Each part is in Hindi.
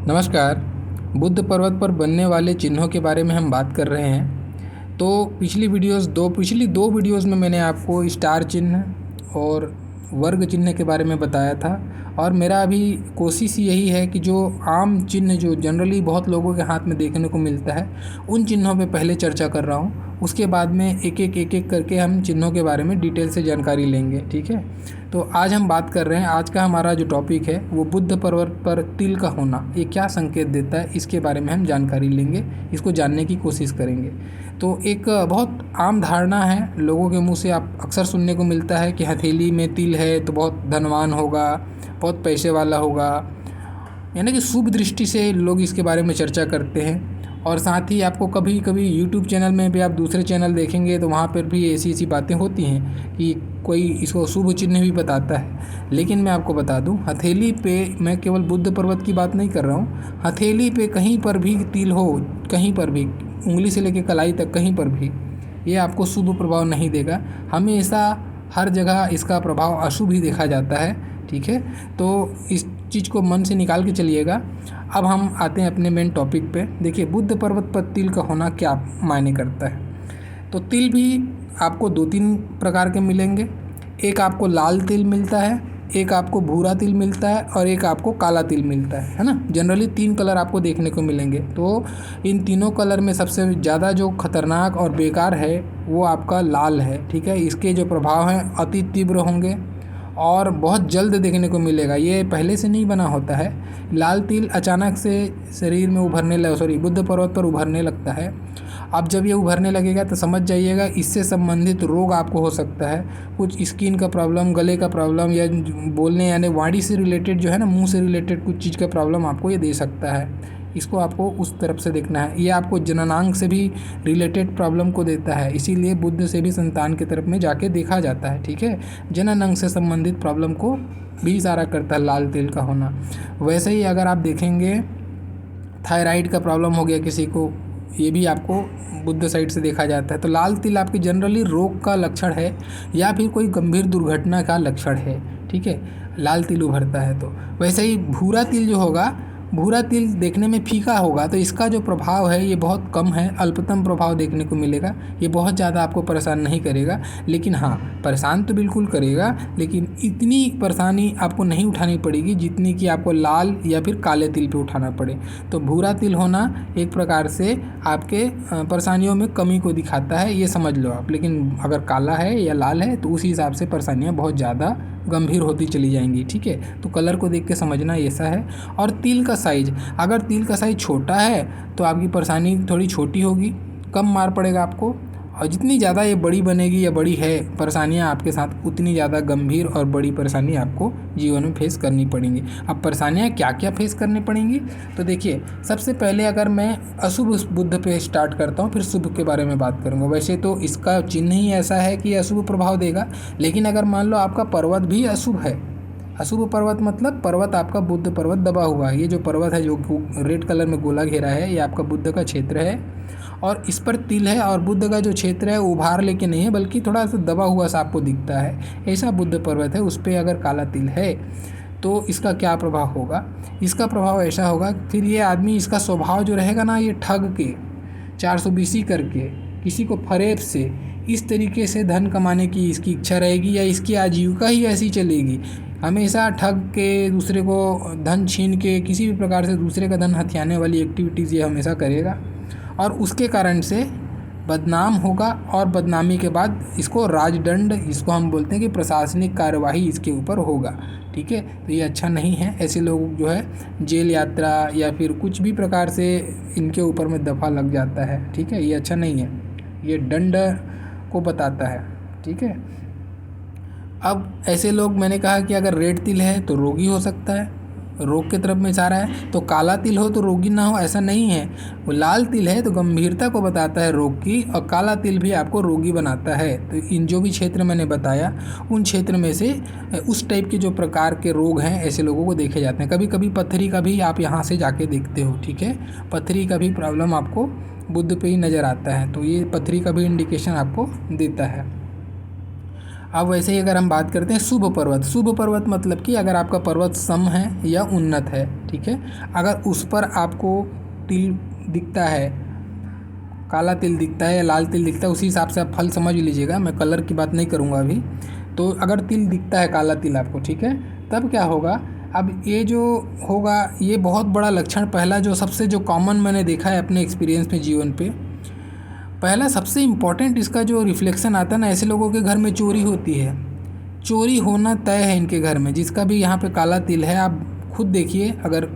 नमस्कार। बुद्ध पर्वत पर बनने वाले चिन्हों के बारे में हम बात कर रहे हैं। तो पिछली दो वीडियोज़ में मैंने आपको स्टार चिन्ह और वर्ग चिन्ह के बारे में बताया था। और मेरा अभी कोशिश यही है कि जो आम चिन्ह जो जनरली बहुत लोगों के हाथ में देखने को मिलता है, उन चिन्हों पे पहले चर्चा कर रहा हूँ। उसके बाद में एक एक करके हम चिन्हों के बारे में डिटेल से जानकारी लेंगे, ठीक है। तो आज हम बात कर रहे हैं, आज का हमारा जो टॉपिक है वो बुद्ध पर्वत पर तिल का होना ये क्या संकेत देता है, इसके बारे में हम जानकारी लेंगे, इसको जानने की कोशिश करेंगे। तो एक बहुत आम धारणा है, लोगों के मुंह से आप अक्सर सुनने को मिलता है कि हथेली में तिल है तो बहुत धनवान होगा, बहुत पैसे वाला होगा, यानी कि शुभ दृष्टि से लोग इसके बारे में चर्चा करते हैं। और साथ ही आपको कभी कभी यूट्यूब चैनल में भी आप दूसरे चैनल देखेंगे तो वहाँ पर भी ऐसी बातें होती हैं कि कोई इसको शुभ चिन्ह भी बताता है। लेकिन मैं आपको बता दूं, हथेली पे, मैं केवल बुद्ध पर्वत की बात नहीं कर रहा हूँ, हथेली पे कहीं पर भी तिल हो, कहीं पर भी, उंगली से लेकर कलाई तक कहीं पर भी, ये आपको शुभ प्रभाव नहीं देगा। हमेशा हर जगह इसका प्रभाव अशुभ ही देखा जाता है, ठीक है। तो इस चीज़ को मन से निकाल के चलिएगा। अब हम आते हैं अपने मेन टॉपिक पे। देखिए, बुद्ध पर्वत पर तिल का होना क्या मायने करता है। तो तिल भी आपको दो तीन प्रकार के मिलेंगे। एक आपको लाल तिल मिलता है, एक आपको भूरा तिल मिलता है और एक आपको काला तिल मिलता है ना। जनरली तीन कलर आपको देखने को मिलेंगे। तो इन तीनों कलर में सबसे ज़्यादा जो खतरनाक और बेकार है वो आपका लाल है, ठीक है। इसके जो प्रभाव हैं अति तीव्र होंगे और बहुत जल्द देखने को मिलेगा, ये पहले से नहीं बना होता है। लाल तिल अचानक से शरीर में बुद्ध पर्वत पर उभरने लगता है। अब जब ये उभरने लगेगा तो समझ जाइएगा इससे संबंधित रोग आपको हो सकता है। कुछ स्किन का प्रॉब्लम, गले का प्रॉब्लम, या बोलने यानी वाणी से रिलेटेड जो है ना, मुंह से रिलेटेड कुछ चीज़ का प्रॉब्लम आपको ये दे सकता है। इसको आपको उस तरफ से देखना है। ये आपको जननांग से भी रिलेटेड प्रॉब्लम को देता है, इसीलिए बुद्ध से भी संतान की तरफ में जाके देखा जाता है, ठीक है। जननांग से संबंधित प्रॉब्लम को भी इशारा करता है लाल तिल का होना। वैसे ही अगर आप देखेंगे थायराइड का प्रॉब्लम हो गया किसी को, ये भी आपको बुद्ध साइड से देखा जाता है। तो लाल तिल आपकी जनरली रोग का लक्षण है या फिर कोई गंभीर दुर्घटना का लक्षण है, ठीक है, लाल तिल उभरता है तो। वैसे ही भूरा तिल जो होगा, भूरा तिल देखने में फीका होगा तो इसका जो प्रभाव है ये बहुत कम है, अल्पतम प्रभाव देखने को मिलेगा। ये बहुत ज़्यादा आपको परेशान नहीं करेगा, लेकिन हाँ, परेशान तो बिल्कुल करेगा, लेकिन इतनी परेशानी आपको नहीं उठानी पड़ेगी जितनी कि आपको लाल या फिर काले तिल पे उठाना पड़े। तो भूरा तिल होना एक प्रकार से आपके परेशानियों में कमी को दिखाता है, ये समझ लो आप। लेकिन अगर काला है या लाल है तो उस हिसाब से परेशानियाँ बहुत ज़्यादा गंभीर होती चली जाएंगी, ठीक है। तो कलर को देख के समझना ऐसा है। और तिल का साइज, अगर तिल का साइज छोटा है तो आपकी परेशानी थोड़ी छोटी होगी, कम मार पड़ेगा आपको। और जितनी ज़्यादा ये बड़ी बनेगी या बड़ी है परेशानियाँ आपके साथ, उतनी ज़्यादा गंभीर और बड़ी परेशानी आपको जीवन में फेस करनी पड़ेंगी। अब परेशानियाँ क्या क्या फेस करनी पड़ेंगी, तो देखिए, सबसे पहले अगर मैं अशुभ बुद्ध पे स्टार्ट करता हूँ, फिर शुभ के बारे में बात करूँगा। वैसे तो इसका चिन्ह ही ऐसा है कि अशुभ प्रभाव देगा, लेकिन अगर मान लो आपका पर्वत भी अशुभ है, अशुभ पर्वत मतलब पर्वत आपका बुद्ध पर्वत दबा हुआ है। ये जो पर्वत है जो रेड कलर में गोला घेरा है, ये आपका बुद्ध का क्षेत्र है और इस पर तिल है। और बुद्ध का जो क्षेत्र है उभार लेके नहीं है, बल्कि थोड़ा सा दबा हुआ सा आपको दिखता है, ऐसा बुद्ध पर्वत है। उस पर अगर काला तिल है तो इसका क्या प्रभाव होगा, इसका प्रभाव ऐसा होगा, फिर ये आदमी, इसका स्वभाव जो रहेगा ना, ये ठग के 420 करके किसी को फरेब से इस तरीके से धन कमाने की इसकी इच्छा रहेगी, या इसकी आजीविका ही ऐसी चलेगी। हमेशा ठग के, दूसरे को धन छीन के, किसी भी प्रकार से दूसरे का धन हथियाने वाली एक्टिविटीज़ ये हमेशा करेगा और उसके कारण से बदनाम होगा। और बदनामी के बाद इसको राजदंड, इसको हम बोलते हैं कि प्रशासनिक कार्यवाही इसके ऊपर होगा, ठीक है। तो ये अच्छा नहीं है। ऐसे लोग जो है जेल यात्रा या फिर कुछ भी प्रकार से इनके ऊपर में दफ़ा लग जाता है, ठीक है। ये अच्छा नहीं है, ये दंड को बताता है, ठीक है। अब ऐसे लोग, मैंने कहा कि अगर रेड तिल है तो रोगी हो सकता है, रोग की तरफ में इशारा है। तो काला तिल हो तो रोगी ना हो, ऐसा नहीं है। वो लाल तिल है तो गंभीरता को बताता है रोग की, और काला तिल भी आपको रोगी बनाता है। तो इन जो भी क्षेत्र मैंने बताया, उन क्षेत्र में से उस टाइप के जो प्रकार के रोग हैं ऐसे लोगों को देखे जाते हैं। कभी कभी पत्थरी का भी आप यहाँ से जाके देखते हो, ठीक है। पत्थरी का भी प्रॉब्लम आपको बुद्ध पे ही नज़र आता है, तो ये पत्थरी का भी इंडिकेशन आपको देता है। अब वैसे ही अगर हम बात करते हैं शुभ पर्वत मतलब कि अगर आपका पर्वत सम है या उन्नत है, ठीक है, अगर उस पर आपको तिल दिखता है, काला तिल दिखता है या लाल तिल दिखता है, उसी हिसाब से आप फल समझ लीजिएगा, मैं कलर की बात नहीं करूँगा अभी। तो अगर तिल दिखता है, काला तिल आपको, ठीक है, तब क्या होगा, अब ये जो होगा ये बहुत बड़ा लक्षण, पहला जो सबसे जो कॉमन मैंने देखा है अपने एक्सपीरियंस में जीवन पे, पहला सबसे इम्पॉर्टेंट इसका जो रिफ्लेक्शन आता है ना, ऐसे लोगों के घर में चोरी होती है, चोरी होना तय है इनके घर में। जिसका भी यहाँ पे काला तिल है, आप खुद देखिए अगर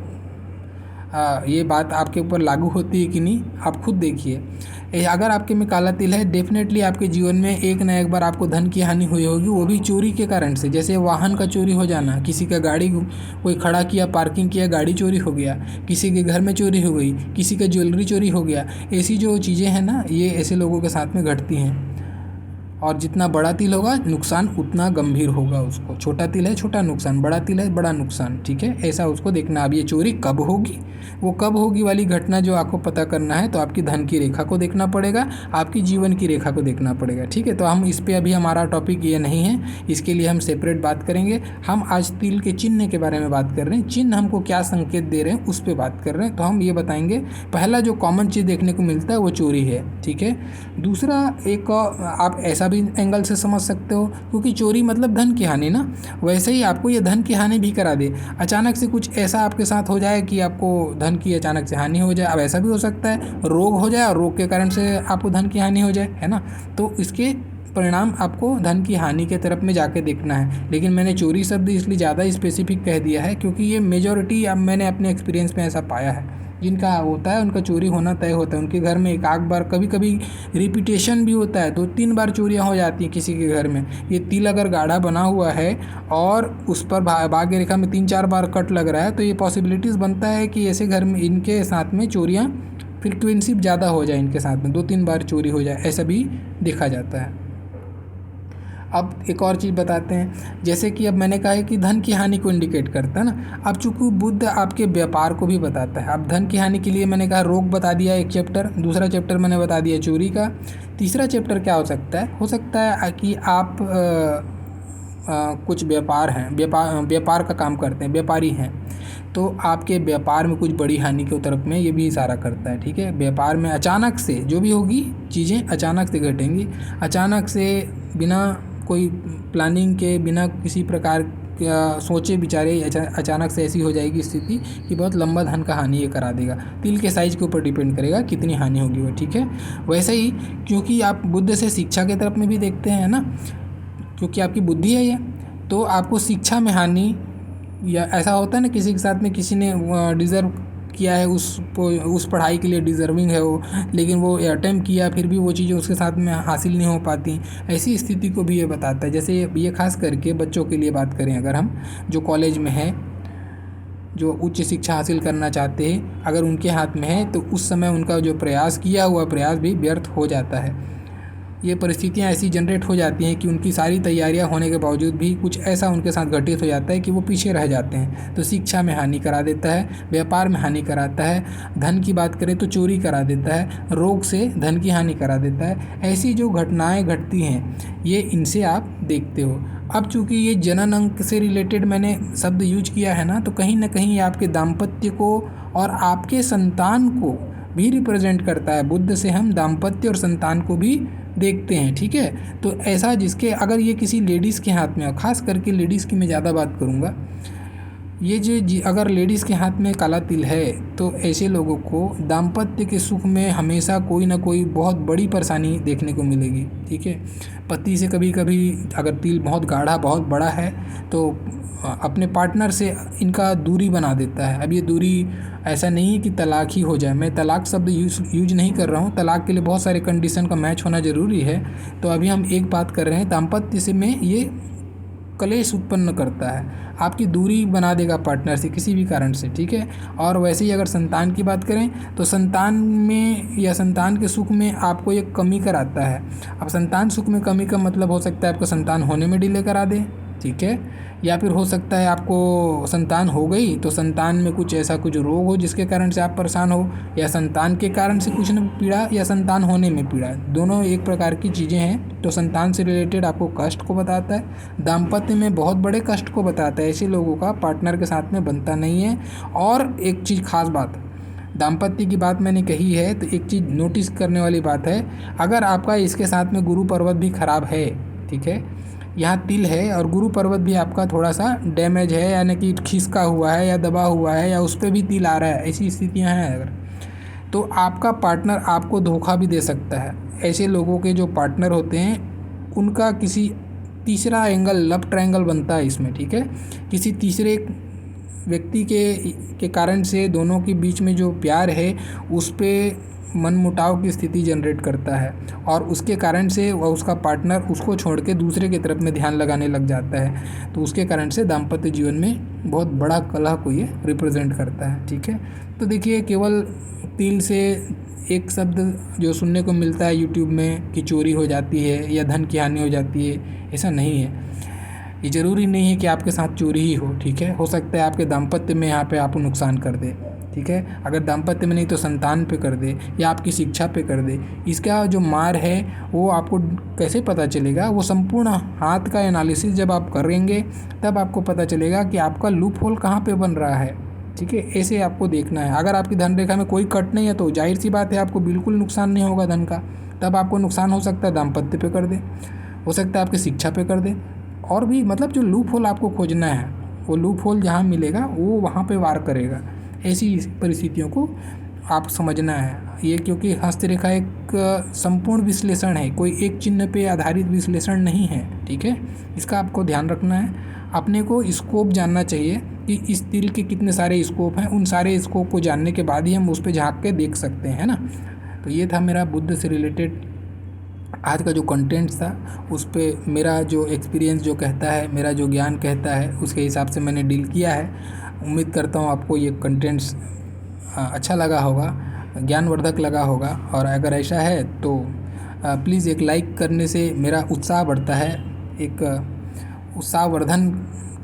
ये बात आपके ऊपर लागू होती है कि नहीं, आप खुद देखिए। अगर आपके में काला तिल है, डेफिनेटली आपके जीवन में एक ना एक बार आपको धन की हानि हुई होगी, वो भी चोरी के कारण से। जैसे वाहन का चोरी हो जाना, किसी का गाड़ी कोई खड़ा किया, पार्किंग किया, गाड़ी चोरी हो गया, किसी के घर में चोरी हो गई, किसी का ज्वेलरी चोरी हो गया, ऐसी जो चीज़ें हैं ना, ये ऐसे लोगों के साथ में घटती हैं। और जितना बड़ा तिल होगा नुकसान उतना गंभीर होगा उसको। छोटा तिल है छोटा नुकसान, बड़ा तिल है बड़ा नुकसान, ठीक है, ऐसा उसको देखना। अब ये चोरी कब होगी, वो कब होगी वाली घटना जो आपको पता करना है, तो आपकी धन की रेखा को देखना पड़ेगा, आपकी जीवन की रेखा को देखना पड़ेगा, ठीक है। तो हम इस पर अभी हमारा टॉपिक ये नहीं है, इसके लिए हम सेपरेट बात करेंगे। हम आज तिल के चिन्ह के बारे में बात कर रहे हैं, चिन्ह हमको क्या संकेत दे रहे हैं उस पर बात कर रहे हैं। तो हम ये बताएंगे, पहला जो कॉमन चीज़ देखने को मिलता है वो चोरी है, ठीक है। दूसरा एक आप ऐसा भी एंगल से समझ सकते हो, क्योंकि चोरी मतलब धन की हानि ना, वैसे ही आपको ये धन की हानि भी करा दे। अचानक से कुछ ऐसा आपके साथ हो जाए कि आपको धन की अचानक से हानि हो जाए। अब ऐसा भी हो सकता है रोग हो जाए और रोग के कारण से आपको धन की हानि हो जाए, है ना। तो इसके परिणाम आपको धन की हानि के तरफ में जाके देखना है। लेकिन मैंने चोरी शब्द इसलिए ज़्यादा स्पेसिफिक कह दिया है क्योंकि ये मेजॉरिटी अब मैंने अपने एक्सपीरियंस में ऐसा पाया है, जिनका होता है उनका चोरी होना तय होता है। उनके घर में एक आध बार, कभी कभी रिपीटेशन भी होता है, 2-3 बार चोरियां हो जाती हैं किसी के घर में। ये तिल अगर गाढ़ा बना हुआ है और उस पर भाग्य रेखा में 3-4 बार कट लग रहा है, तो ये पॉसिबिलिटीज़ बनता है कि ऐसे घर में इनके साथ में चोरियाँ फ्रिक्वेंसी ज़्यादा हो जाए, इनके साथ में 2-3 बार चोरी हो जाए, ऐसा भी देखा जाता है। अब एक और चीज़ बताते हैं, जैसे कि अब मैंने कहा है कि धन की हानि को इंडिकेट करता है ना। अब चूँकि बुध आपके व्यापार को भी बताता है। अब धन की हानि के लिए मैंने कहा रोग बता दिया एक चैप्टर, दूसरा चैप्टर मैंने बता दिया चोरी का, तीसरा चैप्टर क्या हो सकता है, कि आप कुछ व्यापार हैं, व्यापार का काम करते हैं, व्यापारी हैं, तो आपके व्यापार में कुछ बड़ी हानि के तरफ में ये भी इशारा करता है, ठीक है। व्यापार में अचानक से जो भी होगी चीज़ें अचानक से घटेंगी, अचानक से बिना कोई प्लानिंग के, बिना किसी प्रकार का सोचे विचारे अचानक से ऐसी हो जाएगी स्थिति कि बहुत लंबा धन का हानि ये करा देगा। तिल के साइज़ के ऊपर डिपेंड करेगा कितनी हानि होगी वो, ठीक है। वैसे ही क्योंकि आप बुध से शिक्षा के तरफ में भी देखते हैं ना, क्योंकि आपकी बुद्धि है ये, तो आपको शिक्षा में हानि, या ऐसा होता है ना किसी के साथ में, किसी ने डिज़र्व किया है उस पढ़ाई के लिए, डिज़र्विंग है वो, लेकिन वो अटेम्प्ट किया फिर भी वो चीज़ें उसके साथ में हासिल नहीं हो पाती, ऐसी स्थिति को भी ये बताता है। जैसे ये खास करके बच्चों के लिए बात करें, अगर हम जो कॉलेज में है, जो उच्च शिक्षा हासिल करना चाहते हैं, अगर उनके हाथ में है तो उस समय उनका जो प्रयास किया हुआ प्रयास भी व्यर्थ हो जाता है। ये परिस्थितियाँ ऐसी जनरेट हो जाती हैं कि उनकी सारी तैयारियां होने के बावजूद भी कुछ ऐसा उनके साथ घटित हो जाता है कि वो पीछे रह जाते हैं। तो शिक्षा में हानि करा देता है, व्यापार में हानि कराता है, धन की बात करें तो चोरी करा देता है, रोग से धन की हानि करा देता है। ऐसी जो घटनाएँ घटती हैं ये इनसे आप देखते हो। अब चूँकि ये जनन अंक से रिलेटेड मैंने शब्द यूज किया है ना, तो कहीं ना कहीं आपके दाम्पत्य को और आपके संतान को भी रिप्रेजेंट करता है। बुध से हम दाम्पत्य और संतान को भी देखते हैं, ठीक है। तो ऐसा जिसके, अगर ये किसी लेडीज़ के हाथ में, खास करके लेडीज़ की मैं ज़्यादा बात करूँगा, ये जो अगर लेडीज़ के हाथ में काला तिल है तो ऐसे लोगों को दाम्पत्य के सुख में हमेशा कोई ना कोई बहुत बड़ी परेशानी देखने को मिलेगी, ठीक है। पति से कभी कभी अगर तिल बहुत गाढ़ा बहुत बड़ा है तो अपने पार्टनर से इनका दूरी बना देता है। अब ये दूरी ऐसा नहीं है कि तलाक ही हो जाए, मैं तलाक शब्द यूज नहीं कर रहा हूँ, तलाक के लिए बहुत सारे कंडीशन का मैच होना ज़रूरी है। तो अभी हम एक बात कर रहे हैं, दाम्पत्य से में ये कलेश उत्पन्न करता है, आपकी दूरी बना देगा पार्टनर से किसी भी कारण से, ठीक है। और वैसे ही अगर संतान की बात करें तो संतान में या संतान के सुख में आपको एक कमी कराता है। अब संतान सुख में कमी का मतलब हो सकता है आपको संतान होने में डिले करा दे, ठीक है। या फिर हो सकता है आपको संतान हो गई तो संतान में कुछ ऐसा कुछ रोग हो जिसके कारण से आप परेशान हो, या संतान के कारण से कुछ न पीड़ा, या संतान होने में पीड़ा, दोनों एक प्रकार की चीज़ें हैं। तो संतान से रिलेटेड आपको कष्ट को बताता है, दाम्पत्य में बहुत बड़े कष्ट को बताता है। ऐसे लोगों का पार्टनर के साथ में बनता नहीं है। और एक चीज़ खास बात, दाम्पत्य की बात मैंने कही है तो एक चीज़ नोटिस करने वाली बात है, अगर आपका इसके साथ में गुरु पर्वत भी खराब है, ठीक है, यहाँ तिल है और गुरु पर्वत भी आपका थोड़ा सा डैमेज है, यानी कि खिसका हुआ है या दबा हुआ है या उस पर भी तिल आ रहा है, ऐसी स्थितियाँ हैं अगर, तो आपका पार्टनर आपको धोखा भी दे सकता है। ऐसे लोगों के जो पार्टनर होते हैं उनका किसी तीसरा एंगल, लव ट्रायंगल बनता है इसमें, ठीक है। किसी तीसरे व्यक्ति के कारण से दोनों के बीच में जो प्यार है उस पर मनमुटाव की स्थिति जनरेट करता है, और उसके कारण से वह उसका पार्टनर उसको छोड़ के दूसरे की तरफ में ध्यान लगाने लग जाता है। तो उसके कारण से दाम्पत्य जीवन में बहुत बड़ा कलह को ये रिप्रेजेंट करता है, ठीक है। तो देखिए, केवल तिल से एक शब्द जो सुनने को मिलता है यूट्यूब में कि चोरी हो जाती है या धन की हानि हो जाती है, ऐसा नहीं है। ये ज़रूरी नहीं है कि आपके साथ चोरी ही हो, ठीक है। हो सकता है आपके दाम्पत्य में यहाँ पे आपको नुकसान कर दे, ठीक है। अगर दाम्पत्य में नहीं तो संतान पे कर दे या आपकी शिक्षा पे कर दे। इसका जो मार है वो आपको कैसे पता चलेगा? वो संपूर्ण हाथ का एनालिसिस जब आप करेंगे तब आपको पता चलेगा कि आपका लूप होल कहाँ पे बन रहा है, ठीक है। ऐसे आपको देखना है। अगर आपकी धन रेखा में कोई कट नहीं है तो जाहिर सी बात है आपको बिल्कुल नुकसान नहीं होगा धन का। तब आपको नुकसान हो सकता है दाम्पत्य पे कर दे, हो सकता है आपकी शिक्षा पे कर दे, और भी मतलब जो लूप होल आपको खोजना है वो लूप होल जहाँ मिलेगा वो वहाँ पे वार करेगा। ऐसी परिस्थितियों को आप समझना है ये, क्योंकि हस्तरेखा एक संपूर्ण विश्लेषण है, कोई एक चिन्ह पे आधारित विश्लेषण नहीं है, ठीक है। इसका आपको ध्यान रखना है। अपने को स्कोप जानना चाहिए कि इस तिल के कितने सारे स्कोप हैं, उन सारे स्कोप को जानने के बाद ही हम उस पर झाँक के देख सकते हैं, है ना। तो ये था मेरा बुद्ध से रिलेटेड आज का जो कंटेंट था, उस पे मेरा जो एक्सपीरियंस जो कहता है, मेरा जो ज्ञान कहता है, उसके हिसाब से मैंने डील किया है। उम्मीद करता हूँ आपको ये कंटेंट्स अच्छा लगा होगा, ज्ञानवर्धक लगा होगा। और अगर ऐसा है तो प्लीज़ एक लाइक करने से मेरा उत्साह बढ़ता है, एक उत्साहवर्धन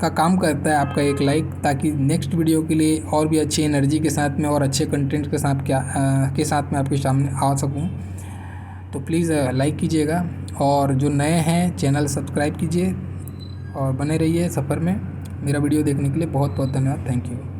का काम करता है आपका एक लाइक, ताकि नेक्स्ट वीडियो के लिए और भी अच्छी एनर्जी के साथ में और अच्छे कंटेंट के साथ में आपके सामने आ सकूँ। तो प्लीज़ लाइक कीजिएगा, और जो नए हैं चैनल सब्सक्राइब कीजिए और बने रहिए सफ़र में। मेरा वीडियो देखने के लिए बहुत बहुत धन्यवाद। Thank you.